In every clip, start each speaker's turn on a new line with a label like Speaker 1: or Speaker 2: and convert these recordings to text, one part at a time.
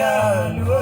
Speaker 1: Siganluo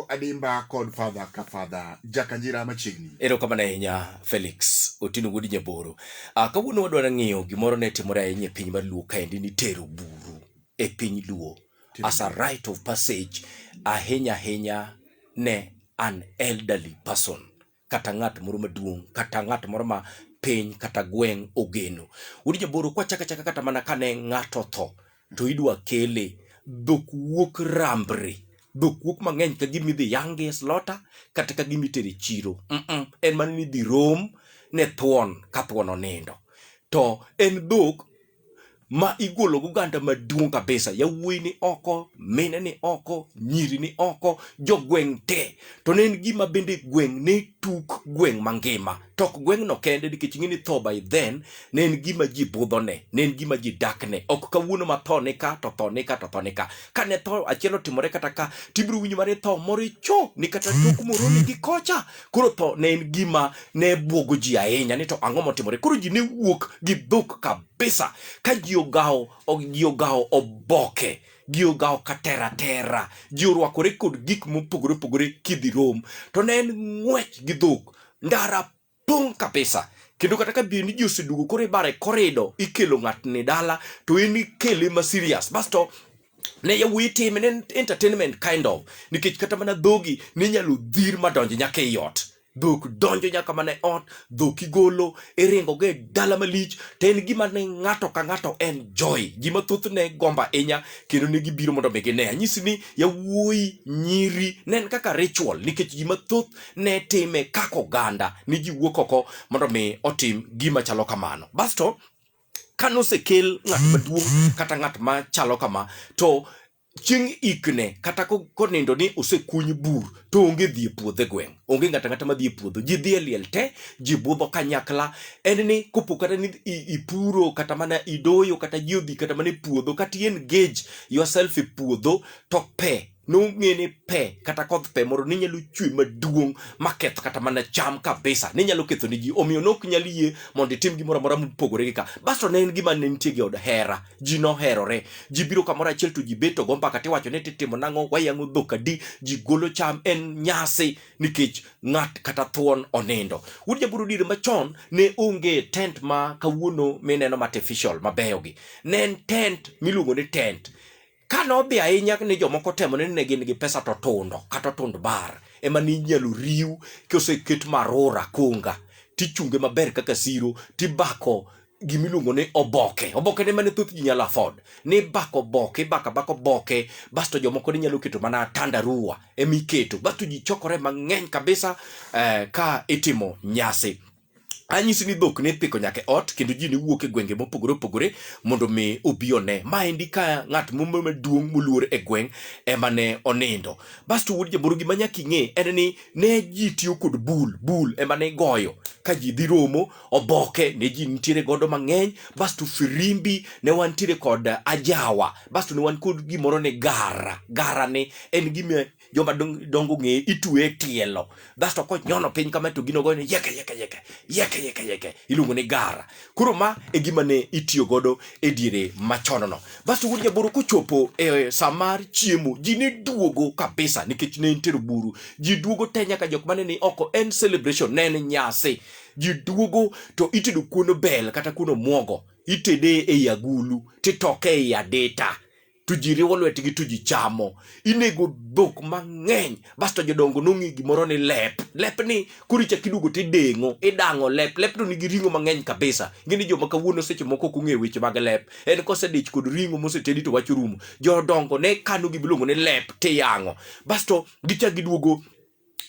Speaker 1: Adimba kod Father ka Father Jakanjira machiegni.
Speaker 2: Ero kamane ahinya Felix Otieno Wuod Nyaboro. Kawuono wadwaro ng'iyo gimoro ne timore ahinya e piny mar Luo kaendi ni tero buru e piny Luo as a rite of passage ahinya ne an elderly person kata ng'at moro maduong' kata ng'at moro ma piny kata gweng' ogeno. Wuod Nyaboro kwachaka kata mana kane ng'ato tho to idwa kele dhok wuok rambre. Dhok wuok mang'eny ka gimi dhi yange slota kata ka gimi tere chiro. En man ni dhi rom ne thuon ka thuon onindo. To en dhok ma igolo guganda maduong' kabisa. Yawuoyi ni oko, mine ni oko, nyiri ni oko, jogweng' te. To ne en gima bende gweng' ne tuk gweng' mangima. Tok gweng' no kende nikech ing'eni tho by then ne en gima ji budhone, ne en gima ji dakne. Ok kawuono ma tho nika to tho nika to tho nika. Kane tho achiel otimore kata ka tibiro winjo mane tho moro cho ni kata tok moro nigi kocha. Koro tho ne en gima ne buogo ji ahinya ni to ang'o motimore. Koro ji ne wuok gi dhok kabisa ka ji ogawo oboke. Ji ogawo katera. Ji orwakore kod gik mopogore kidhi rom. To ne en ng'wech gi dhok. Ndara pong kabisa. Kendo kata ka bi ni ji osedugo koro ibare korido ikelo ng'at ni dala to en ikele ma serious. Basto ne yawuoyi time ne entertainment kind of. Nikech kata mana dhogi ne nyalo dhir madonjo nyaka ei ot. Dhok donjo nyaka mana e ot, dhok igolo, iringo ge dala malich, to en gima ne ng'ato ka ng'ato enjoy. Gima thoth ne gomba inya, kendo ne gibiro mondo megine. Anyisi ni yawuoyi nyiri ne en kaka ritual, nikech gima thoth ne time kaka oganda, ni ji wuok oko mondo mi otim gima chalo kamano. Basto, kanosekel ng'at maduong' kata ng'at ma chalo kama, to chieng' ikne kata konindo ni osekuny bur to onge dhi e puodho e gweng', onge ng'ata ma dhi e puodho, ji dhi e liel te, ji budho kanyakla. En ni kopo kata ni ipuro kata mana idoyo kata ji odhi kata mana e puodho kata engage yourself e puodho, to pe nong'eni pe kata koth pe moro ni nyalo chwe maduong' maketh kata mana cham kabisa, ni nyalo ketho ni ji. Omiyo nok nyalo yie mondo itim gimoro amora mopogore gi ka. Basto ne en gima ne nitie gi od hera, ji noherore, ji biro kamoro achiel to ji bet to go mbaka tiwacho ni titimo nang'o, wayang'o dhok adi, ji golo cham, en nyasi nikech ng'at kata thuon onindo. Wuod Nyaboro dire machon ne onge tent ma kawuono mineno artificial mabeyo gi, ne en tent miluongo ni tent. Kanodhi ahinya ni jomoko temo ne gin gi pesa to tundo kata tund bar ema ni inyalo riu koseket marora konga tichunge maber kaka siro tibako gimiluongo ni oboke ne mane thoth ji nyalo afford ni bako oboke bako oboke. Basto jomoko ni nyalo keto mana tandarua emiketo, basto ji chokore mang'eny kabisa ka itimo nyasi. Anyisi ni dhok ne thiko nyaka ot, kendo ji ne wuok e gwenge mopogore mondo mi obi one. Maendi ka ng'at maduong' moluor e gweng' ema ne onindo. Basto Wuod Nyaboro gima nyaka ing'e en ni ne ji tiyo kod bul ema ne goyo ka ji dhi romo. Oboke ne ji nitiere godo mang'eny. Basto firimbi ne wantiere kod ajawa. Basto ne wan kod gimoro ne gara ne en gima joma dongo ng'e itwe tielo. Basto konyono piny kama to gino goyo ni yeke iluongo ni gara. Koro ma e gima ne itiyo godo e diere machon no. Basto Wuod Nyaboro kochopo e samar chiemo, ji ne duogo kabisa nikech ne entero buru. Ji duogo te nyaka jok mane ni oko, en celebration, ne en nyasi. Ji duogo to itedo kuono bel kata kuono muogo, itede e agulu titoke e adeta. To ji riwo lwetgi to ji chamo. Inego dhok mang'eny. Basto jodongo nong'i gimoro ni lep ni kuricha kidugo tideng'o, idang'o lep to nigi ring'o mang'eny kabisa. Ngini joma kawuono seche moko kong'e weche mag lep, en kosedich kod ring'o mosetedi to wacho rumo. Jodongo ne kano gibilongo ni lep tiyang'o. Basto gichak giduogo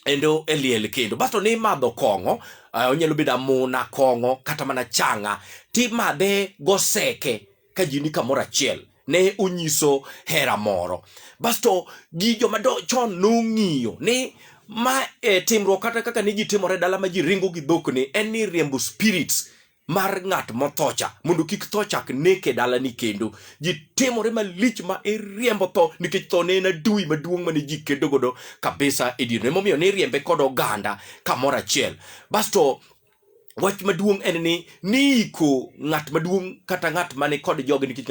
Speaker 2: endo e liel kendo. Basto ni madho kong'o, onyalo bedo amuna kong'o kata mana chang'a, timadhe goseke ka ji ni kamoro achiel. Ne onyiso hera moro. Basto gi joma chon nong'iyo ni ma timruok kata kaka ni ji timore dala ma ji ringo gi dhok ni en ni riembo spirits mar ng'at mothocha mondo kik tho chak neke dalani kendo. Ji timore malich ma iriembo tho nikech tho ne en adui maduong' mane ji kedo godo kabisa e dier. Emomiyo ne iriembe kod oganda kamoro achiel. Basto wach maduong' en ni iko ng'at maduong' kata ng'at mane kod jogi nikech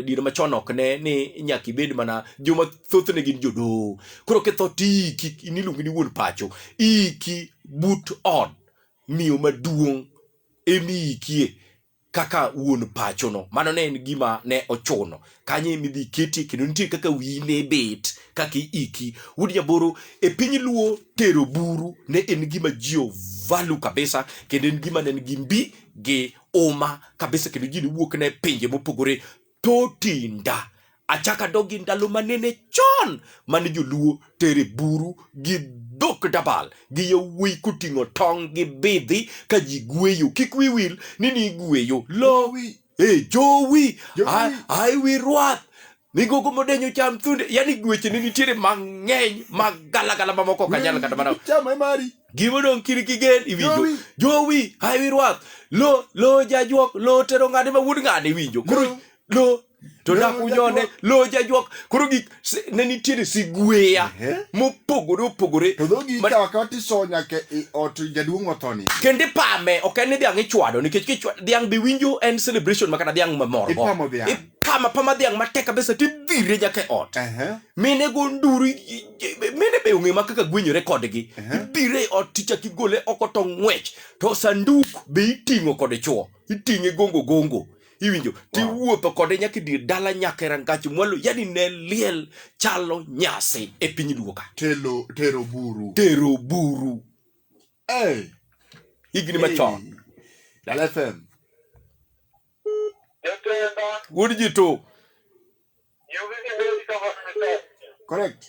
Speaker 2: diere machon ok ne ni nyaka ibed mana joma thothne gin jodoho. Koro ketho tiki iniluongi ni wuon pacho iki but od miyo maduong' emiikie kaka wuon pacho no. Mano ne en gima ne ochuno kanyo emidhi keti kendo nitie kaka wiyi ne bet kaka iki. Wuod Jaboro e piny Luo tero buru ne en gima ji value kabisa kendo en gima ne en gi mbi gi uma kabisa kendo ji wuok ne pinje mopogore totinda. Achaka dogi ndalo manene chon mane joluo tere buru gi dhok dabal gi yawuoyi koting'o tong' gi bidhi ka ji gweyo. Kik wi wil ni gweyo lowi jowi ai wi rwath migogo modenyo cham thunde. Yani gweche ne nitiere mang'eny magalagala mamoko kanyal kata mana gimodong' kiri kigen iwinjo jowi ai wi rwath lo jajuok lo tero ng'ade ma wuod ng'ade iwinjo. Koro lo to dakunyone lo jajuok. Koro gik ne nitiere sigweya mopogore
Speaker 1: to dhogi ikawa kati so nyaka ot jaduong' othoni
Speaker 2: kendo ipame. Ok en ni dhiang' ichwado nikech dhiang' bi winjo en celebration makata dhiang' mamor go ipama dhiang' matek kabisa tidhire nyaka e ot. Mine go nduru mine be ong'e ma kaka gwenyore kodgi. Idhire e ot ticha kigole oko to ng'wech to sanduk be iting'o kod chwo iting'e gongo iwinjo tiwuotho kode nyaka dir dala nyaka rangach mwalo. Yani ne liel chalo nyasi e piny Luo ka.
Speaker 1: Tero buru
Speaker 2: higni machon.
Speaker 1: Dala FM
Speaker 2: wuod ji to
Speaker 1: correct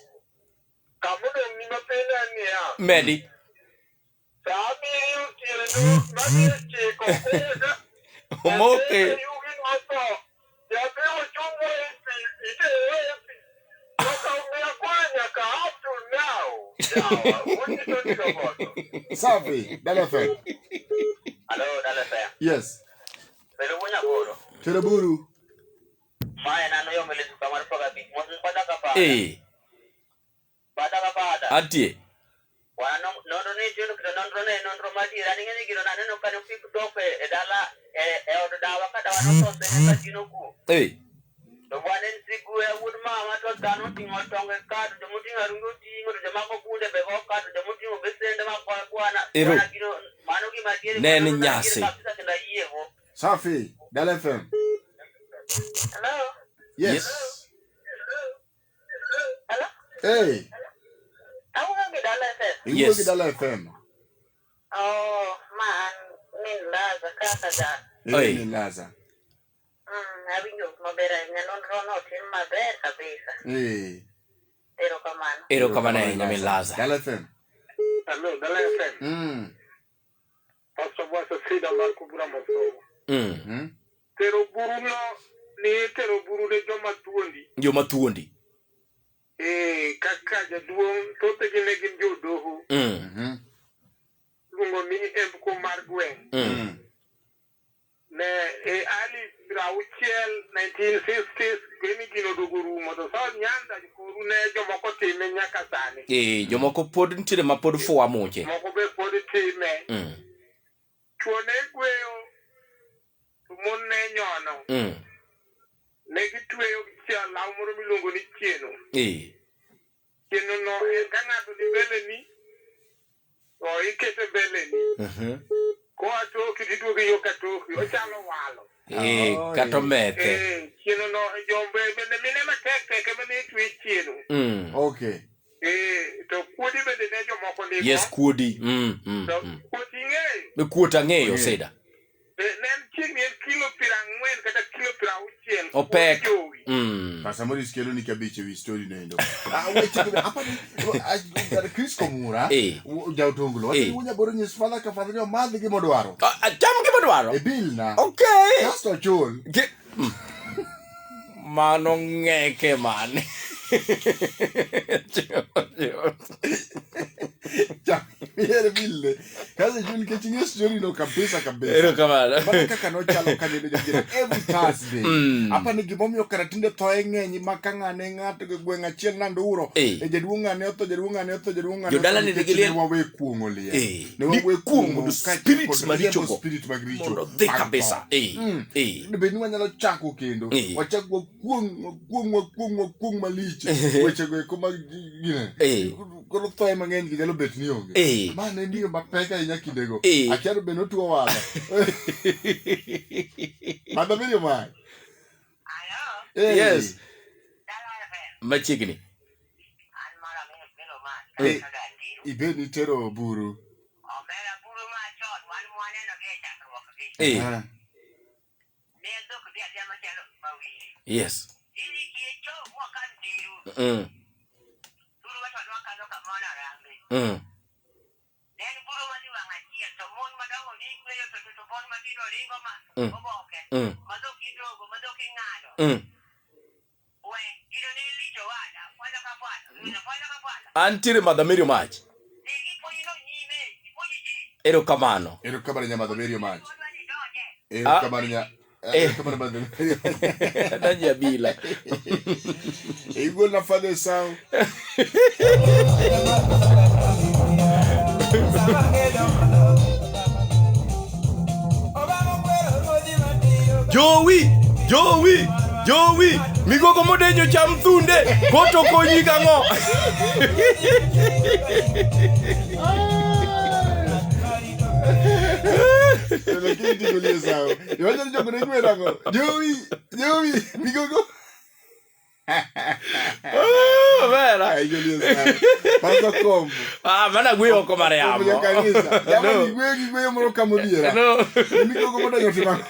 Speaker 2: medi omoke
Speaker 1: safi. Dala FM
Speaker 3: Hello, Dala FM.
Speaker 1: yes
Speaker 3: Pero bunya boro.
Speaker 1: tero buru
Speaker 3: Mae nano yo mele kamar paga bi. Mo pada kapa. Pada kapa.
Speaker 2: atie
Speaker 3: Wana no ne jono kida non madi rani ngene giro nane no kanu pik dope e dala e odo dawa kada wana to se ka jino ku. To wana nsigu e wud mama to dano tingo tonge kadu de mutinga rungo tingo de mako kunde be ko kadu de mutingo besende mako kwana. Wana giro mano ki madiere
Speaker 2: nene nyasi
Speaker 1: safi. Dala FM
Speaker 3: Hello.
Speaker 1: yes
Speaker 3: Hello.
Speaker 1: hey
Speaker 3: Dala FM.
Speaker 2: Yes.
Speaker 1: Dala FM
Speaker 3: Oh man, min laza kaka da.
Speaker 2: Oi.
Speaker 1: Laza
Speaker 3: Abinyo mabera non rono tin maber kabisa.
Speaker 2: Ero kamano ahinya min laza.
Speaker 1: Dala FM
Speaker 3: Hello, Dala FM. Pastor Bosa Sida Marco Buramoso. Tero buru no ni tero buru de joma tuondi. Kaka jaduong tote gine gin jodoho. Lungo ni emko margwen. Ne ali rauchiel 1960s gini gino doguru moto so nyanda jikuru ne jomoko time nyaka sani.
Speaker 2: Jomoko pod ntiere ma pod fuwa muche.
Speaker 3: Moko be pod time. Chuone gweyo mon ne nyono. Ne gitweyo gichiel law moro milongo ni chieno. Chieno no kang'ato di bele ni o ikete bele ni. Ko atoki tituoke yo katoki ochalo walo.
Speaker 2: Kato mete.
Speaker 3: Chieno no jombe bende mine matek ke mene twe chieno.
Speaker 1: okay
Speaker 3: To kuodi bende ne jomoko ni.
Speaker 2: Yes, kuodi.
Speaker 3: Kuodi ng'eyo.
Speaker 2: Kuota ng'eyo seda.
Speaker 3: Nen chiegni en kilo 40 kata kilo 60.
Speaker 2: Opek.
Speaker 1: Pasa Morris kelo ni kabiche wi story nendo. Weche hapa ni Chris Komura. Jautongulo. Wunya boro nyis fadha ka fadha madhi gi modwaro.
Speaker 2: Jam gi modwaro.
Speaker 1: E bill na.
Speaker 2: Okay.
Speaker 1: Pastor Chol.
Speaker 2: Mano ng'eke mane.
Speaker 1: Ere bille. Kaza juni kechinge story no kabisa.
Speaker 2: Ero kamano.
Speaker 1: Bana kaka no chalo kanene jangire every Thursday. Apa ni gimomiyo karatinde thoe ng'eny makang'ane ng'ato ge gweng' achiel nanduro. Jaduong' ane otho.
Speaker 2: Jodala ni regilia.
Speaker 1: Wawe kuongo liya.
Speaker 2: Ne wawe kuongo spirits maricho go. Mondo dhe kabisa.
Speaker 1: Beni wanyalo chako kendo. Wachako kuong maliche. Wechego kuma gine. Kolo thoe mang'eny gi jalo bet ni onge. Mane ndiyo mapeka inya kindego. Akiaro beno tuo wala. Madamirio mai.
Speaker 2: Yes. Machigni.
Speaker 1: Ibeni tero buru.
Speaker 2: Yes. Antire Madamirio Mach. Ero kamano
Speaker 1: nya Madamirio Mach. Ero kamano nya. Madamirio.
Speaker 2: Danya bila.
Speaker 1: Igual na fade sao.
Speaker 2: Jowi, migogo modenyo cham thunde, koto konyi gang'o.
Speaker 1: Lakini tikulie sao. Yoja ni chokone kwe lango. Jowi, migogo.
Speaker 2: Vera.
Speaker 1: Aigulie sao. Pasa kombo.
Speaker 2: Mana guyo komare amo.
Speaker 1: Kombo ya kanisa. Yama ni guyo moro kamodiera.
Speaker 2: No.
Speaker 1: Migogo modenyo timango.